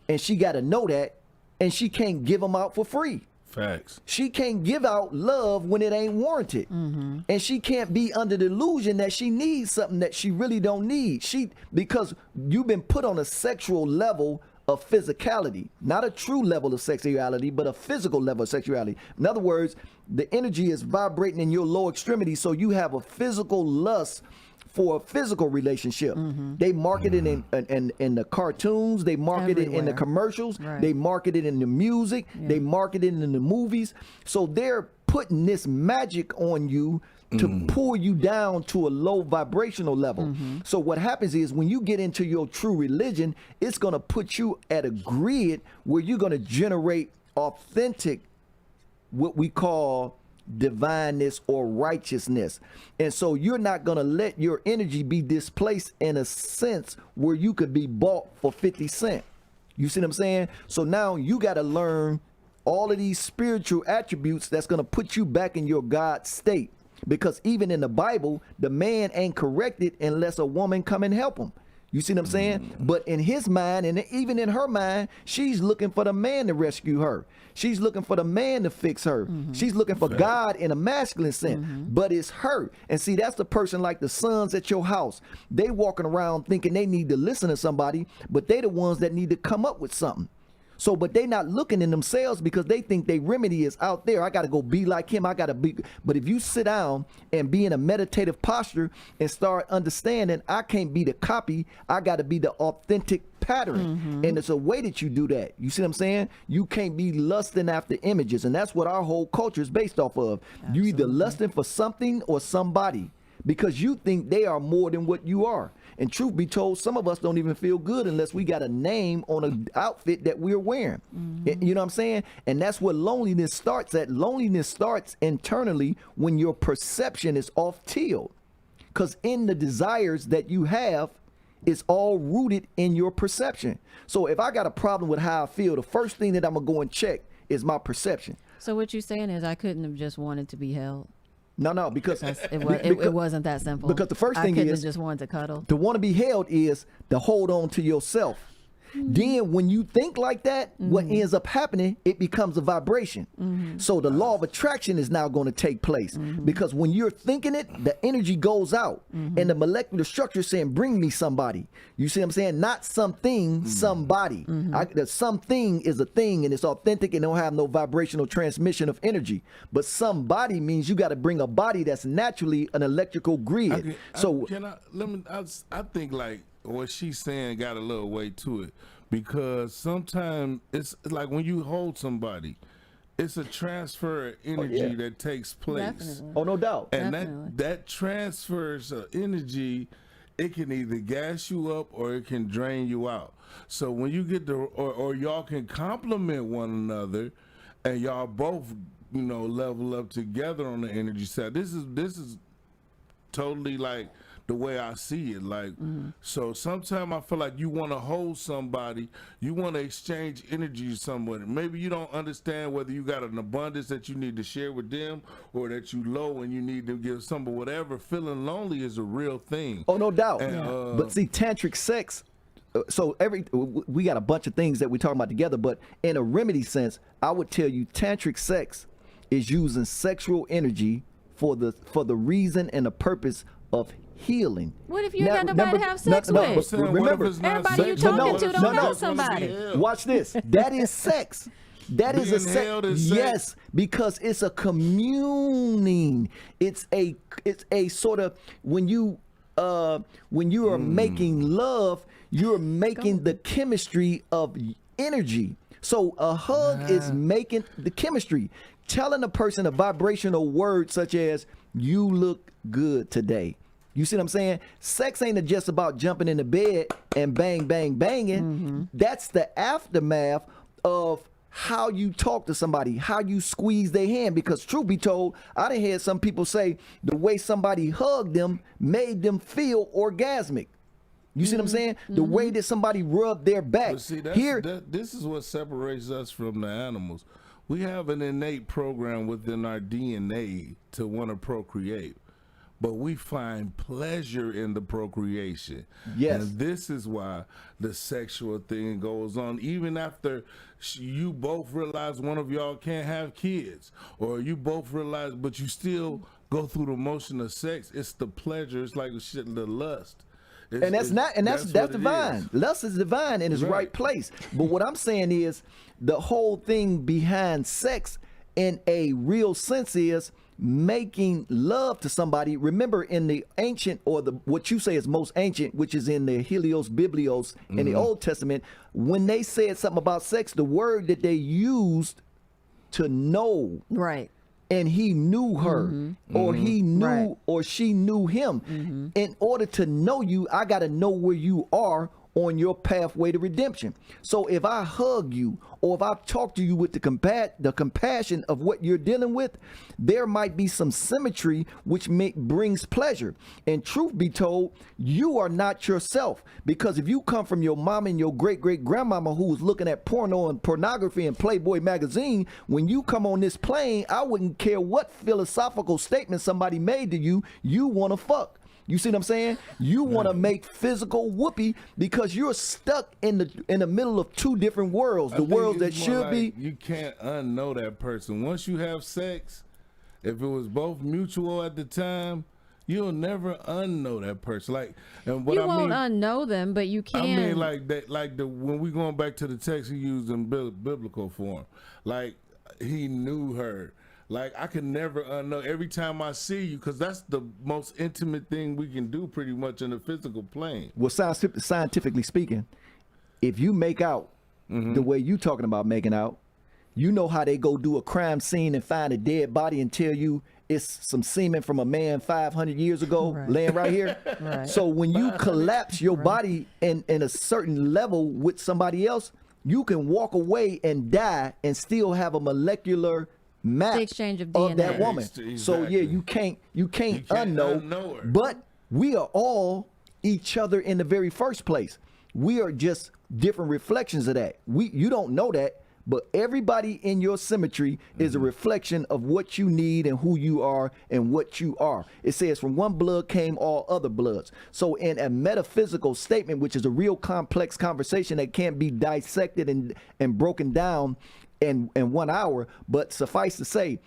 and she got to know that, and she can't give them out for free. Facts. She can't give out love when it ain't warranted. And she can't be under the illusion that she needs something that she really don't need. Because you've been put on a sexual level of physicality, not a true level of sexuality, but a physical level of sexuality. In other words, the energy is vibrating in your lower extremity, so you have a physical lust for a physical relationship. They market it in the cartoons, they market it in the Everywhere. commercials, Right. they market it in the music, they market it in the movies. So they're putting this magic on you to pull you down to a low vibrational level. So what happens is, when you get into your true religion, it's going to put you at a grid where you're going to generate authentic, what we call divineness or righteousness. And so you're not going to let your energy be displaced in a sense where you could be bought for 50 cents. You see what I'm saying? So now you got to learn all of these spiritual attributes that's going to put you back in your God state. Because even in the Bible, the man ain't corrected unless a woman come and help him. You see what I'm saying? But in his mind, and even in her mind, she's looking for the man to rescue her. She's looking for the man to fix her. She's looking for God in a masculine sense, but it's her. And see, that's the person like the sons at your house. They walking around thinking they need to listen to somebody, but they the ones that need to come up with something. So, but they not looking in themselves because they think their remedy is out there. I got to go be like him. I got to be. But if you sit down and be in a meditative posture and start understanding, I can't be the copy. I got to be the authentic pattern. And it's a way that you do that. You see what I'm saying? You can't be lusting after images. And that's what our whole culture is based off of. You either lusting for something or somebody, because you think they are more than what you are. And truth be told, some of us don't even feel good unless we got a name on an outfit that we're wearing. You know what I'm saying? And that's where loneliness starts at. Loneliness starts internally when your perception is off tilted. Because in the desires that you have, it's all rooted in your perception. So if I got a problem with how I feel, the first thing that I'm going to go and check is my perception. So what you're saying is I couldn't have just wanted to be held. No, because It wasn't that simple. Because the first thing I couldn't is have just wanted to cuddle. to want to be held is to hold on to yourself. Then when you think like that, what ends up happening, it becomes a vibration. So the law of attraction is now going to take place, because when you're thinking it, the energy goes out, and the molecular structure is saying, bring me somebody. You see what I'm saying? Not something, somebody. The something is a thing, and it's authentic and don't have no vibrational transmission of energy. But somebody means you got to bring a body that's naturally an electrical grid. I think like what she's saying got a little weight to it, because sometimes it's like when you hold somebody, it's a transfer of energy that takes place. Definitely. Oh, no doubt. And Definitely. that transfers of energy, it can either gas you up or it can drain you out. So when you get the, or y'all can complement one another, and y'all both, level up together on the energy side. This is totally like the way I see it. Like, so sometimes I feel like you want to hold somebody, you want to exchange energy with somebody. Maybe you don't understand whether you got an abundance that you need to share with them, or that you low and you need to give somebody whatever. Feeling lonely is a real thing. Oh, no doubt. And, but see, tantric sex, so we got a bunch of things that we're talking about together, but in a remedy sense, I would tell you tantric sex is using sexual energy for the reason and the purpose of healing. What if you ain't got nobody to have sex with? Remember, everybody you talking to don't have somebody. Watch this. That is sex. That is a sex. Yes, because it's a communing. It's a sort of when you are making love, you're making the chemistry of energy. So a hug is making the chemistry, telling a person a vibrational word such as "you look good today." You see what I'm saying? Sex ain't just about jumping in the bed and bang, bang, banging. That's the aftermath of how you talk to somebody, how you squeeze their hand. Because truth be told, I done heard some people say the way somebody hugged them made them feel orgasmic. You see what I'm saying? The way that somebody rubbed their back. But see, this is what separates us from the animals. We have an innate program within our DNA to want to procreate, but we find pleasure in the procreation. Yes. And this is why the sexual thing goes on, even after you both realize one of y'all can't have kids, or you both realize, but you go through the motion of sex. It's the pleasure. It's like the lust. That's divine. Lust is divine in its right place. But what I'm saying is the whole thing behind sex in a real sense is making love to somebody. Remember, in the ancient, or what you say is most ancient, which is in the Helios Biblios in the Old Testament, when they said something about sex, the word that they used to know, Right. and he knew her, or he knew, or she knew him. In order to know you, I got to know where you are on your pathway to redemption. So if I hug you, or if I talk to you with the compassion of what you're dealing with, there might be some symmetry which brings pleasure. And truth be told, you are not yourself, because if you come from your mom and your great-great-grandmama who was looking at porno and pornography and Playboy magazine, when you come on this plane, I wouldn't care what philosophical statement somebody made to you, you want to fuck. You see what I'm saying? You want to make physical whoopee because you're stuck in the middle of two different worlds. The worlds that should be. You can't unknow that person. Once you have sex, if it was both mutual at the time, you'll never unknow that person. You won't unknow them, but you can. I mean, when we going back to the text he used in biblical form, like he knew her. Like, I can never unknow every time I see you, because that's the most intimate thing we can do pretty much in the physical plane. Well, scientifically speaking, if you make out the way you talking about making out, you know how they go do a crime scene and find a dead body and tell you it's some semen from a man 500 years ago laying right here. So when you collapse your body in a certain level with somebody else, you can walk away and die and still have a molecular map the exchange of DNA. that woman. Exactly. So yeah, you can't unknow her. But we are all each other in the very first place. We are just different reflections of that. You don't know that, but everybody in your symmetry is a reflection of what you need and who you are and what you are. It says from one blood came all other bloods. So in a metaphysical statement, which is a real complex conversation that can't be dissected and broken down in 1 hour, but suffice to say,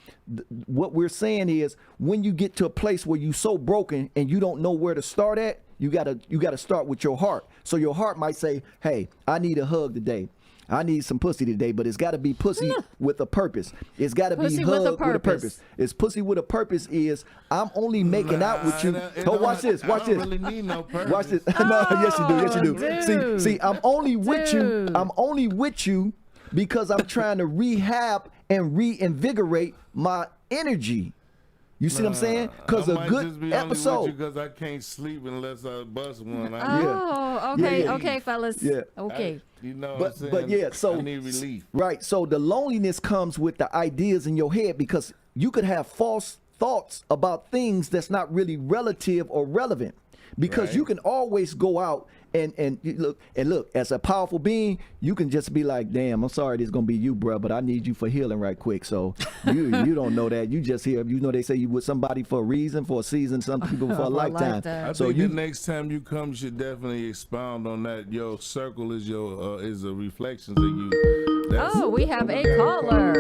what we're saying is when you get to a place where you so broken and you don't know where to start at, you gotta start with your heart. So your heart might say, hey, I need a hug today. I need some pussy today, but it's got to be pussy with a purpose. It's got to be hug with a purpose. It's pussy with a purpose is I'm only making out with you. Watch this. Watch this. Really need no purpose. Watch this. No, yes you do. Yes you do. Dude. See, I'm only with you. I'm only with you because I'm trying to rehab and reinvigorate my energy. You see what I'm saying? Because a good episode. Because I can't sleep unless I bust one. Okay, fellas. Yeah. Okay. You know what But I'm saying? but yeah, so I need relief. Right. So the loneliness comes with the ideas in your head because you could have false thoughts about things that's not really relative or relevant. Because you can always go out and look as a powerful being, you can just be like, damn, I'm sorry this is gonna be you, bro, but I need you for healing right quick. So you don't know that. You just here, you know, they say you with somebody for a reason, for a season, some people for a lifetime. I think the next time you come, you should definitely expound on that. Your circle is is a reflection of you. We have a caller.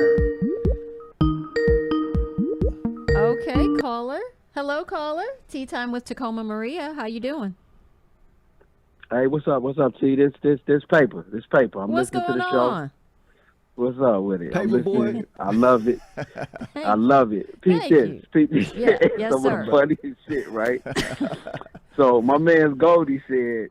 Okay, caller. Hello, caller. Tea time with Tacoma Maria. How you doing? Hey, what's up? What's up, T? This paper. This paper. I'm What's listening going to the show. on? What's up with it? I'm Paper listening. boy. I love it. I love it. Peep Thank this. you. Peep this. Yeah, yes, Some sir. of the funniest shit, right? So my man Goldie said,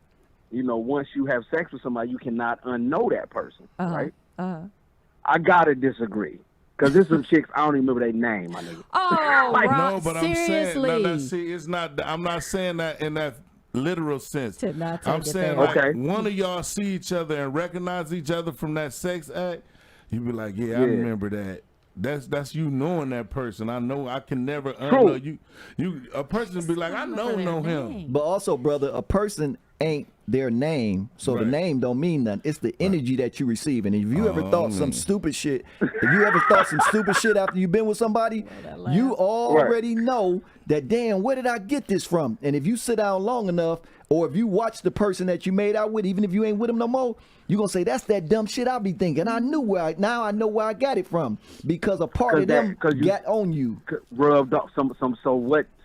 you know, once you have sex with somebody, you cannot unknow that person, right? I gotta disagree. Because there's some chicks, I don't even remember their name, my nigga. Oh, Like, right. No, but Seriously. I'm saying, no, see, it's not. I'm not saying that in that literal sense. To not take I'm it saying there. like Okay. one of y'all see each other and recognize each other from that sex act. You be like, yeah, I remember that. That's you knowing that person. I know I can never unknow you. A person be like, I know him. But also, brother, a person ain't their name, so the Right. name don't mean nothing. It's the energy that you receive. And if you ever thought some stupid shit, after you've been with somebody, you already know that, damn, where did I get this from? And if you sit down long enough, or if you watch the person that you made out with, even if you ain't with him no more, you're going to say, that's that dumb shit I be thinking. I know where I got it from, because a part of them got on you. Rubbed off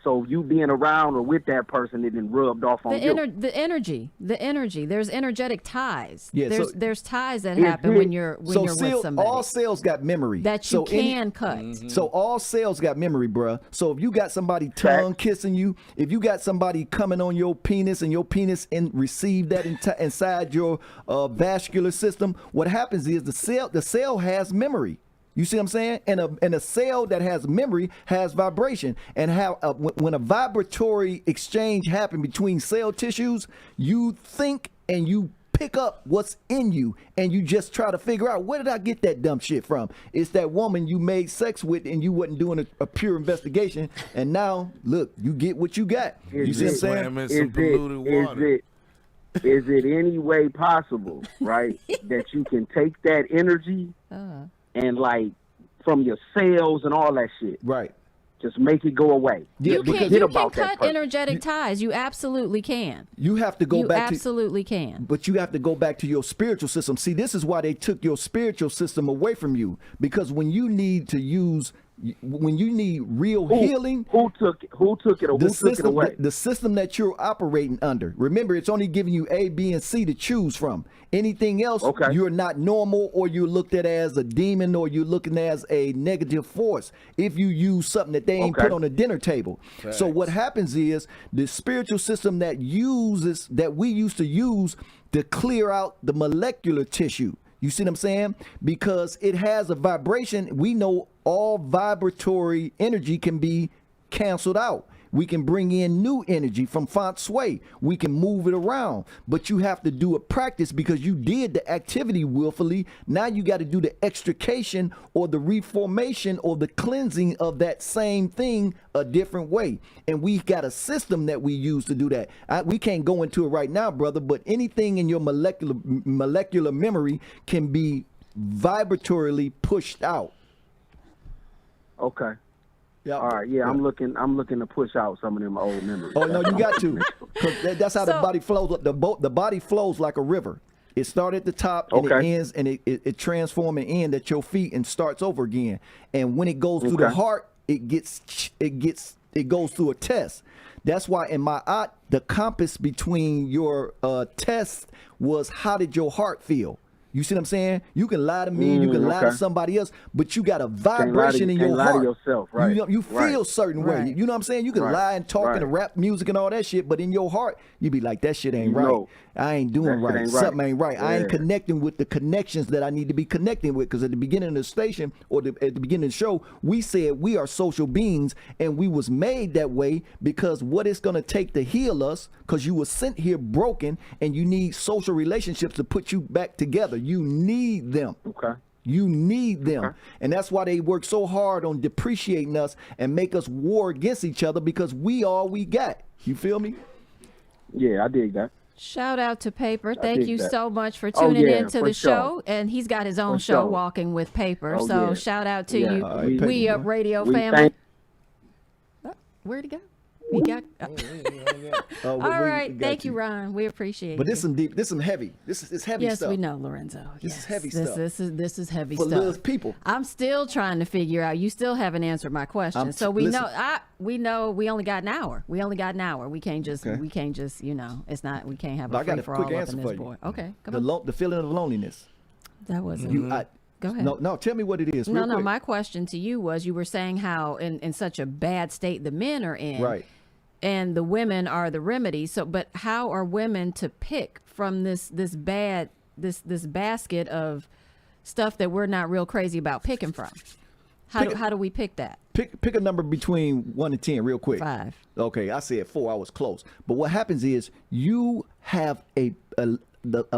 so you being around or with that person, it then rubbed off on you. The energy. There's energetic ties. Yeah, there's ties that Is happen it- when you're with somebody. All cells got memory. that you can cut. So all cells got memory, bruh. So if you got somebody tongue kissing you, if you got somebody coming on your penis and your penis receive that inside your vascular system, what happens is the cell has memory. You see what I'm saying? And a cell that has memory has vibration. And when a vibratory exchange happens between cell tissues, you think and you pick up what's in you, and you just try to figure out, where did I get that dumb shit from? It's that woman you made sex with and you wasn't doing a pure investigation, and now look, you get what you got. You see what I'm saying? Slamming some polluted water. Is it any way possible, right, that you can take that energy and like from your cells and all that shit, Right. just make it go away? Yeah, You because can about that cut person. energetic ties. You absolutely can. you have to go You back to absolutely can. But you have to go back to your spiritual system. See, this is why they took your spiritual system away from you. Because when you need real healing, Who took it? Who took it away? the system that you're operating under. Remember, it's only giving you A, B, and C to choose from. Anything else, Okay. you're not normal, or you're looked at as a demon, or you're looking as a negative force if you use something that they ain't Okay. put on the dinner table. So what happens is the spiritual system that we used to use to clear out the molecular tissue. You see what I'm saying? Because it has a vibration. We know all vibratory energy can be canceled out. We can bring in new energy from feng shui. We can move it around. But you have to do a practice, because you did the activity willfully. Now you got to do the extrication or the reformation or the cleansing of that same thing a different way. And we got a system that we use to do that. We can't go into it right now, brother, but anything in your molecular memory can be vibratorily pushed out. Okay. Yeah. All right. Yeah, I'm looking to push out some of them old memories. Oh no, you got to, because that's how the So- body flows. The body flows like a river. It starts at the top and it Okay. ends, and it transforms and ends at your feet and starts over again. And when it goes through the Okay. heart, it goes through a test. That's why in my art, the compass between your tests was, how did your heart feel? You see what I'm saying? You can lie to me, you can lie to okay. somebody else, but you got a Can't lie to- vibration in your can't lie to heart. yourself, right, You feel right. certain way. Right. You know what I'm saying? You can Right, lie and talk right. and rap music and all that shit, but in your heart, you be like, that shit ain't You right. know, I ain't doing that shit right. ain't right. Something ain't right. I ain't Yeah. connecting with the connections that I need to be connecting with. Because at the beginning of the station, or at the beginning of the show, we said we are social beings, and we was made that way because what it's going to take to heal us, because you were sent here broken, and you need social relationships to put you back together. You need them. Okay. You need them. Okay. And that's why they work so hard on depreciating us and make us war against each other, because we all we got. You feel me? Yeah, I dig that. Shout out to Paper. Thank dig you that. so much for Oh, tuning yeah, in to for the sure. show. And he's got his own For show, sure. Walking with Paper. Oh, so yeah. shout out to Yeah. you. All right, We Paper Up boy. Radio We family. thank- Where'd he go? You got. All All right, thank you, Ron. We appreciate. But you. this some deep, this some heavy. This is heavy Yes, stuff. we know, Lorenzo. This Yes. is heavy this, stuff. This is heavy For stuff. little people. I'm still trying to figure out. You still haven't answered my question. So we listen. know. We know. We only got an hour. We only got an hour. We can't just. Okay. We can't just. You know, it's not. We can't have But a I got free a for quick all up answer in for this you. boy. Okay, come on. The feeling of loneliness. That wasn't. You, Go ahead. No, tell me what it is. No, real no. quick. My question to you was: you were saying how in such a bad state the men are in, Right. and the women are the remedy. So, but how are women to pick from this basket of stuff that we're not real crazy about picking from? How do we pick that? Pick a number between 1 and 10 real quick. 5. Okay, I said 4. I was close. But what happens is you have a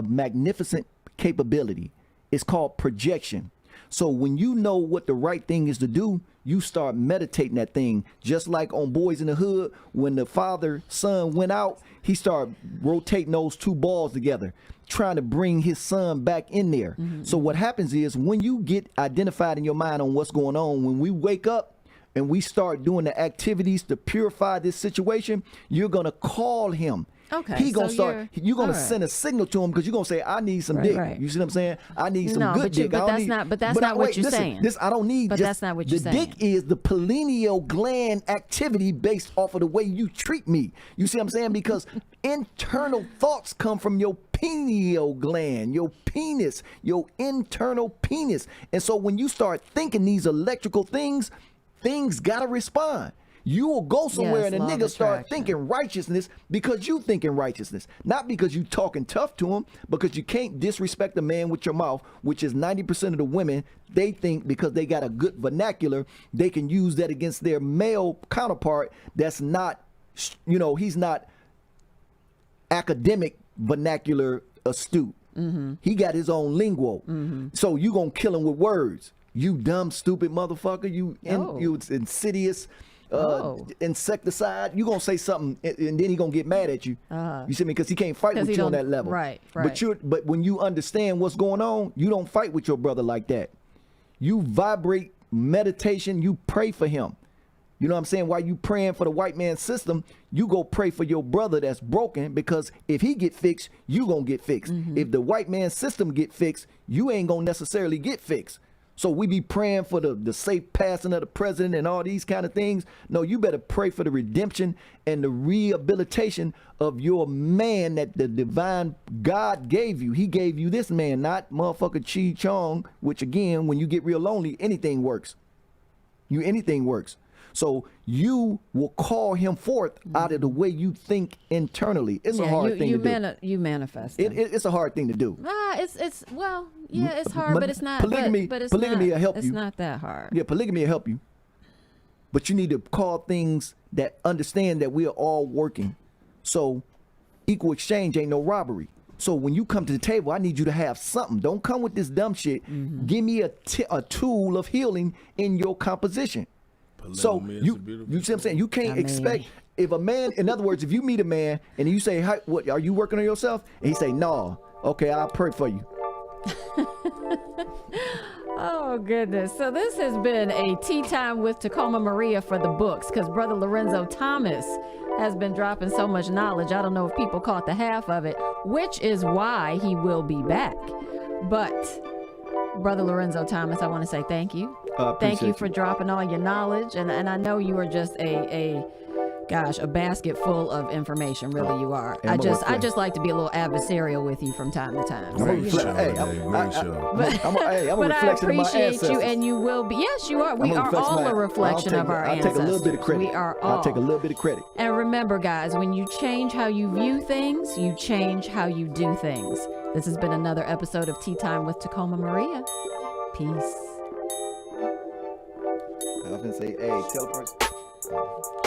magnificent capability. It's called projection. So when you know what the right thing is to do, you start meditating that thing. Just like on Boys in the Hood, when the father-son went out, he started rotating those two balls together, trying to bring his son back in there. Mm-hmm. So what happens is when you get identified in your mind on what's going on, when we wake up and we start doing the activities to purify this situation, you're going to call him. Okay, He gonna so start. You're gonna all right. send a signal to him because you're gonna say, "I need some dick." right. You see what I'm saying? I need some No, good but you- dick. but I don't that's need- not- but that's but not what wait, you're listen, saying. This I don't need. But just, that's not what you're the saying. dick is the pineal gland activity based off of the way you treat me. You see what I'm saying? Because internal thoughts come from your pineal gland, your penis, your internal penis, and so when you start thinking these electrical things gotta respond. You will go somewhere Yes, and a law of nigga start attraction. thinking righteousness because you thinking righteousness, not because you talking tough to him, because you can't disrespect a man with your mouth, which is 90% of the women. They think because they got a good vernacular, they can use that against their male counterpart that's not, he's not academic vernacular astute. Mm-hmm. He got his own lingo. Mm-hmm. So you gonna kill him with words. You dumb, stupid motherfucker. You insidious insecticide. You gonna say something and then he gonna get mad at you. You see me? Because he can't fight with you on that level. Right. But when you understand what's going on, you don't fight with your brother like that. You vibrate meditation. You pray for him. You know what I'm saying? While you praying for the white man system, you go pray for your brother that's broken, because if he get fixed, you gonna get fixed. Mm-hmm. If the white man system get fixed, you ain't gonna necessarily get fixed. So we be praying for the safe passing of the president and all these kind of things. No, you better pray for the redemption and the rehabilitation of your man that the divine God gave you. He gave you this man, not motherfucker Chi Chong, which again, when you get real lonely, anything works. Anything works. So you will call him forth out of the way you think internally. It's a hard thing to do. You manifest. It's a hard thing to do. It's hard, but it's not. Polygamy will help you. It's not that hard. Yeah, polygamy will help you. But you need to call things that understand that we are all working. So equal exchange ain't no robbery. So when you come to the table, I need you to have something. Don't come with this dumb shit. Mm-hmm. Give me a tool of healing in your composition. So you see what I'm saying? You can't expect, if a man, in other words, if you meet a man and you say, "Hi, what are you working on yourself?" and he say, "No." Okay, I'll pray for you. Oh goodness. So this has been a tea time with Tocombamaria for the books, because Brother Lorenzo Thomas has been dropping so much knowledge. I don't know if people caught the half of it, which is why he will be back. But Brother Lorenzo Thomas, I want to say thank you. Thank you for dropping all your knowledge. And I know you are just a basket full of information. Really, you are. I just like to be a little adversarial with you from time to time. I'm I appreciate you, and you will be. Yes, you are. We are all a reflection of our ancestors. I'll take a little bit of credit. We are all. I'll take a little bit of credit. And remember, guys, when you change how you view things, you change how you do things. This has been another episode of Tea Time with Tocombamaria. Peace. I was gonna say, hey, tell the person.